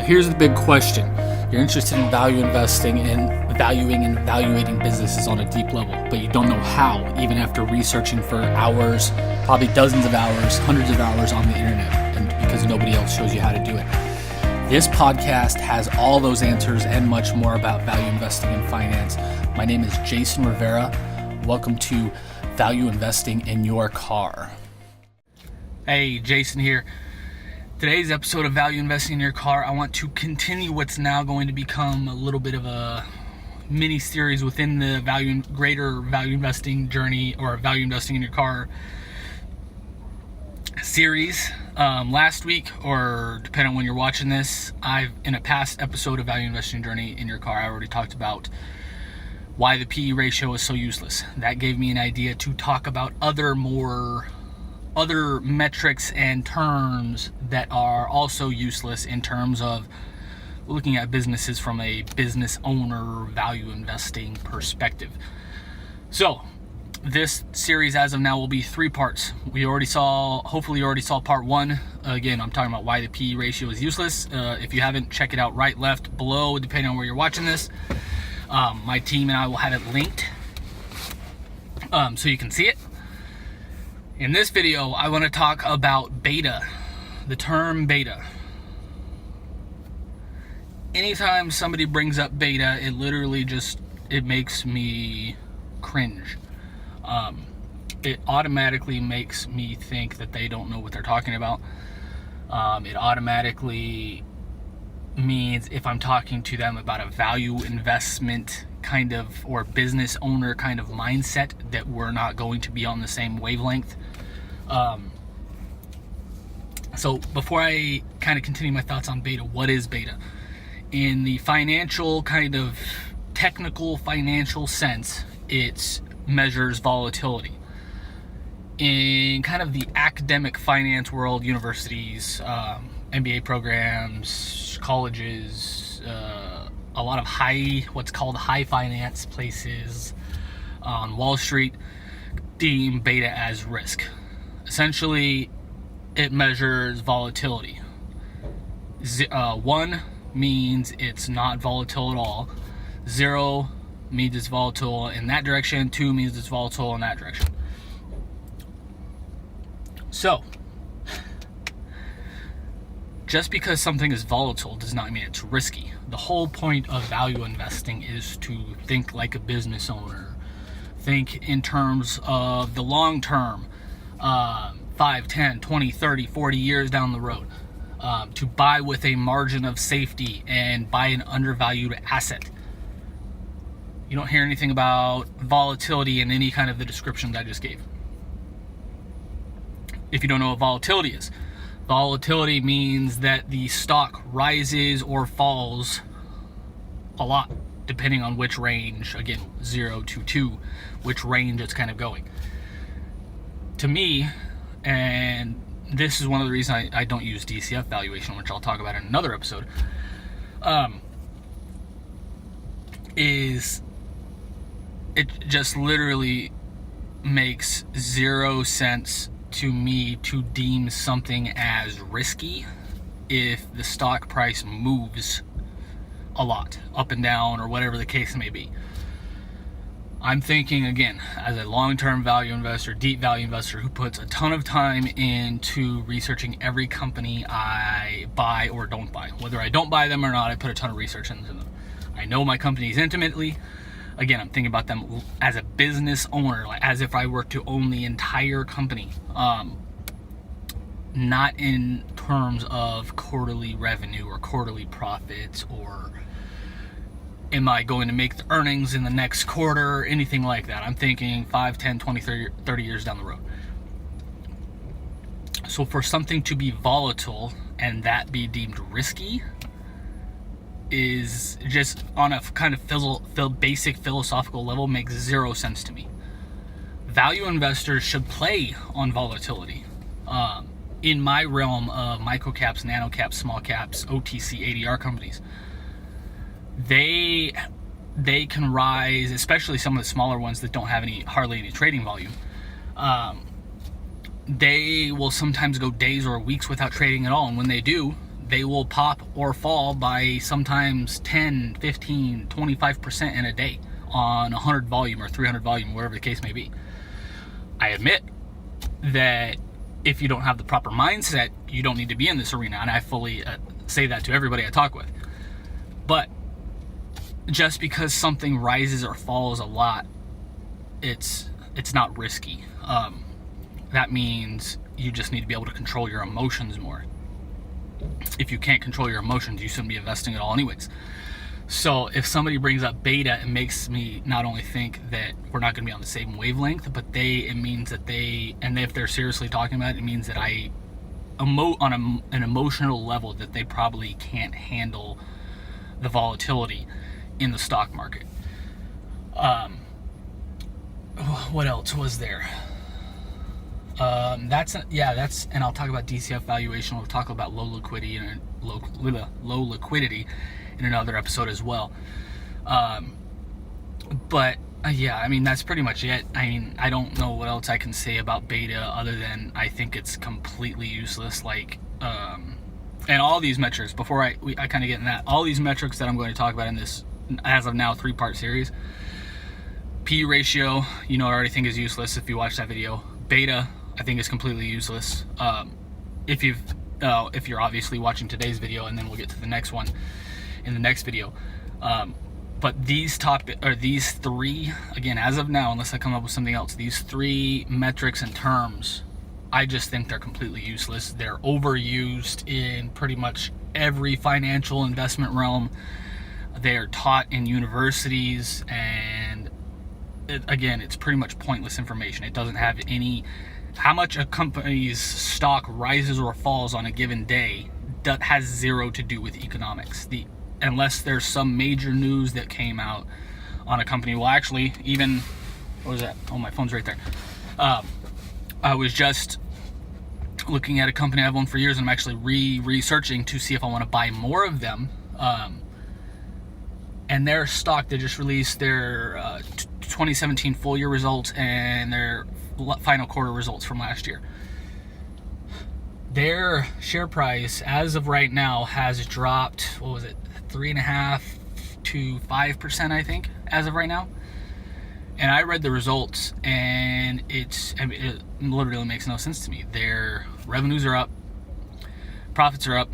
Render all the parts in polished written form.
here's the big question. You're interested in value investing and valuing and evaluating businesses on a deep level, but you don't know how, even after researching for hours, probably dozens of hours, hundreds of hours on the internet, and because nobody else shows you how to do it. This podcast has all those answers and much more about value investing and finance. My name is Jason Rivera. Welcome to Value Investing in Your Car. Hey, Jason here. Today's episode of Value Investing in Your Car, I want to continue what's now going to become a little bit of a mini series within the greater value investing journey, or value investing in your car series. Last week, or depending on when you're watching this, in a past episode of Value Investing Journey in Your Car, I already talked about why the PE ratio is so useless. That gave me an idea to talk about other metrics and terms that are also useless in terms of looking at businesses from a business owner value investing perspective. So this series as of now will be 3 parts. Hopefully you already saw part 1. Again, I'm talking about why the PE ratio is useless. If you haven't, check it out right, left, below, depending on where you're watching this. My team and I will have it linked so you can see it. In this video, I want to talk about beta, the term beta. Anytime somebody brings up beta, it literally it makes me cringe. It automatically makes me think that they don't know what they're talking about. It automatically means if I'm talking to them about a value investment kind of, or business owner kind of mindset, that we're not going to be on the same wavelength. So before I kind of continue my thoughts on beta, what is beta? In the financial kind of technical financial sense, it measures volatility. In kind of the academic finance world, universities, MBA programs, colleges, a lot of what's called high finance places on Wall Street deem beta as risk. Essentially, it measures volatility. 1 means it's not volatile at all. 0 means it's volatile in that direction. 2 means it's volatile in that direction. So, just because something is volatile does not mean it's risky. The whole point of value investing is to think like a business owner. Think in terms of the long term, 5, 10, 20, 30, 40 years down the road. To buy with a margin of safety and buy an undervalued asset. You don't hear anything about volatility in any kind of the descriptions I just gave. If you don't know what volatility is, volatility means that the stock rises or falls a lot, depending on which range, again, 0 to 2, which range it's kind of going. To me, and this is one of the reasons I don't use DCF valuation, which I'll talk about in another episode, is it just literally makes 0 sense to me to deem something as risky if the stock price moves a lot, up and down, or whatever the case may be. I'm thinking, again, as a long-term value investor, deep value investor who puts a ton of time into researching every company I buy or don't buy. Whether I don't buy them or not, I put a ton of research into them. I know my companies intimately. Again, I'm thinking about them as a business owner, like as if I were to own the entire company. Not in terms of quarterly revenue or quarterly profits, or am I going to make the earnings in the next quarter, anything like that. I'm thinking 5, 10, 20, 30 years down the road. So for something to be volatile and that be deemed risky is just, on a kind of basic philosophical level, makes 0 sense to me. Value investors should play on volatility. In my realm of microcaps, nanocaps, small caps, OTC, ADR companies, they can rise, especially some of the smaller ones that don't have hardly any trading volume. They will sometimes go days or weeks without trading at all, and when they do, they will pop or fall by sometimes 10, 15, 25% in a day on 100 volume or 300 volume, whatever the case may be. I admit that if you don't have the proper mindset, you don't need to be in this arena, and I fully say that to everybody I talk with. But just because something rises or falls a lot, it's not risky. That means you just need to be able to control your emotions more. If you can't control your emotions, you shouldn't be investing at all anyways. So if somebody brings up beta, it makes me not only think that we're not going to be on the same wavelength, but it means that and if they're seriously talking about it, it means that I emote on an emotional level that they probably can't handle the volatility in the stock market. What else was there? And I'll talk about DCF valuation. We'll talk about low liquidity in another episode as well. That's pretty much it. I don't know what else I can say about beta other than I think it's completely useless. And all these metrics, before I kind of get in that, all these metrics that I'm going to talk about in this, as of now, 3-part series. P ratio, I already think is useless if you watch that video. Beta, I think is completely useless. If you're obviously watching today's video, and then we'll get to the next one in the next video. But these three, again, as of now, unless I come up with something else, these 3 metrics and terms, I just think they're completely useless. They're overused in pretty much every financial investment realm. They are taught in universities, and it's pretty much pointless information. It doesn't have how much a company's stock rises or falls on a given day has zero to do with economics. Unless there's some major news that came out on a company. Well, actually, even, what was that? Oh, my phone's right there. I was just looking at a company I've owned for years, and I'm actually researching to see if I want to buy more of them. And their stock, they just released their 2017 full year results and their final quarter results from last year. Their share price, as of right now, has dropped, 3.5% to 5%, I think, as of right now. And I read the results, and it literally makes no sense to me. Their revenues are up, profits are up,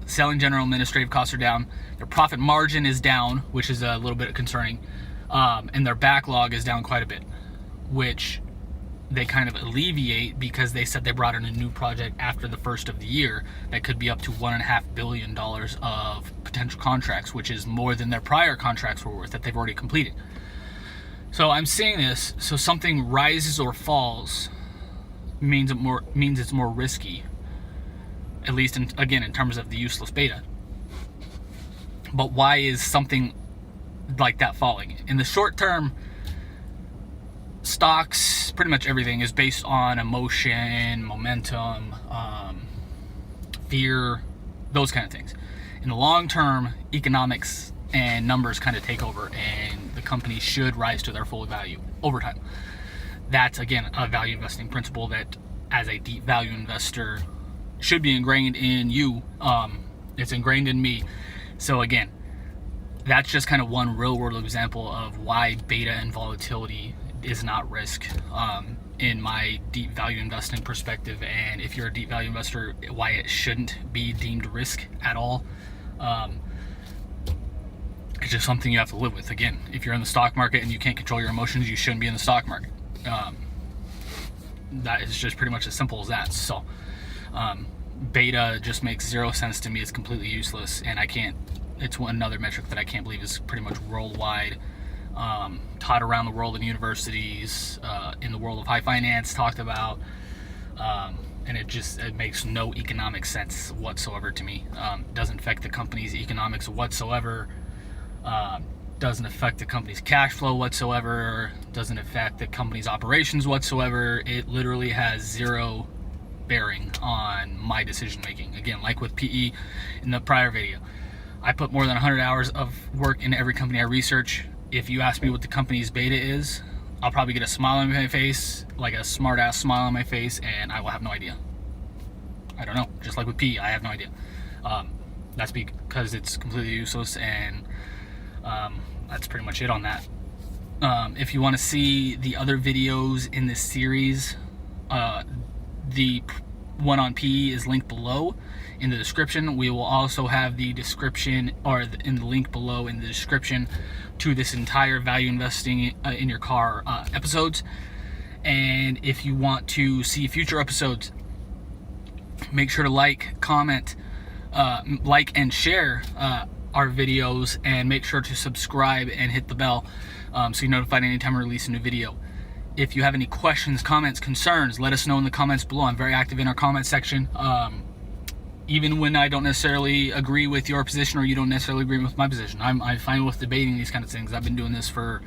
selling general administrative costs are down, their profit margin is down, which is a little bit concerning, and their backlog is down quite a bit, which they kind of alleviate because they said they brought in a new project after the first of the year that could be up to $1.5 billion of potential contracts, which is more than their prior contracts were worth that they've already completed. So I'm saying this, so something rises or falls means it's more risky, at least in terms of the useless beta. But why is something like that falling? In the short term, stocks, pretty much everything is based on emotion, momentum, fear, those kind of things. In the long term, economics and numbers kind of take over, and the company should rise to their full value over time. That's, again, a value investing principle that, as a deep value investor, should be ingrained in you. It's ingrained in me. So again, that's just kind of one real world example of why beta and volatility is not risk in my deep value investing perspective. And if you're a deep value investor, why it shouldn't be deemed risk at all. It's just something you have to live with. Again, if you're in the stock market and you can't control your emotions, you shouldn't be in the stock market. That is just pretty much as simple as that. So beta just makes zero sense to me. It's completely useless, and it's another metric that I can't believe is pretty much worldwide, taught around the world in universities, in the world of high finance, talked about, and it makes no economic sense whatsoever to me. Doesn't affect the company's economics whatsoever, doesn't affect the company's cash flow whatsoever, doesn't affect the company's operations whatsoever. It literally has zero bearing on my decision making. Again, like with PE in the prior video, I put more than 100 hours of work into every company I research. If you ask me what the company's beta is, I'll probably get a smile on my face, like a smart ass smile on my face, and I will have no idea. I don't know. Just like with PE, I have no idea. That's because it's completely useless, and that's pretty much it on that. If you want to see the other videos in this series, the one on PE is linked below in the description. We will also have the description, or in the link below in the description, to this entire value investing in your car episodes. And if you want to see future episodes, make sure to like, comment, like and share our videos, and make sure to subscribe and hit the bell so you're notified anytime we release a new video. If you have any questions, comments, concerns, let us know in the comments below. I'm very active in our comment section. Even when I don't necessarily agree with your position, or you don't necessarily agree with my position, I'm fine with debating these kind of things. I've been doing this for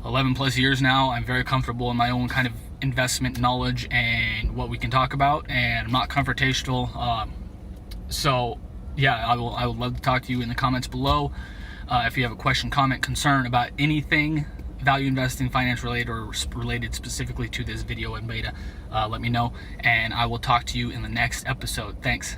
11 plus years now. I'm very comfortable in my own kind of investment knowledge and what we can talk about, and I'm not confrontational. So yeah, I would love to talk to you in the comments below. If you have a question, comment, concern about anything value investing, finance related, or related specifically to this video and beta, let me know, and I will talk to you in the next episode. Thanks.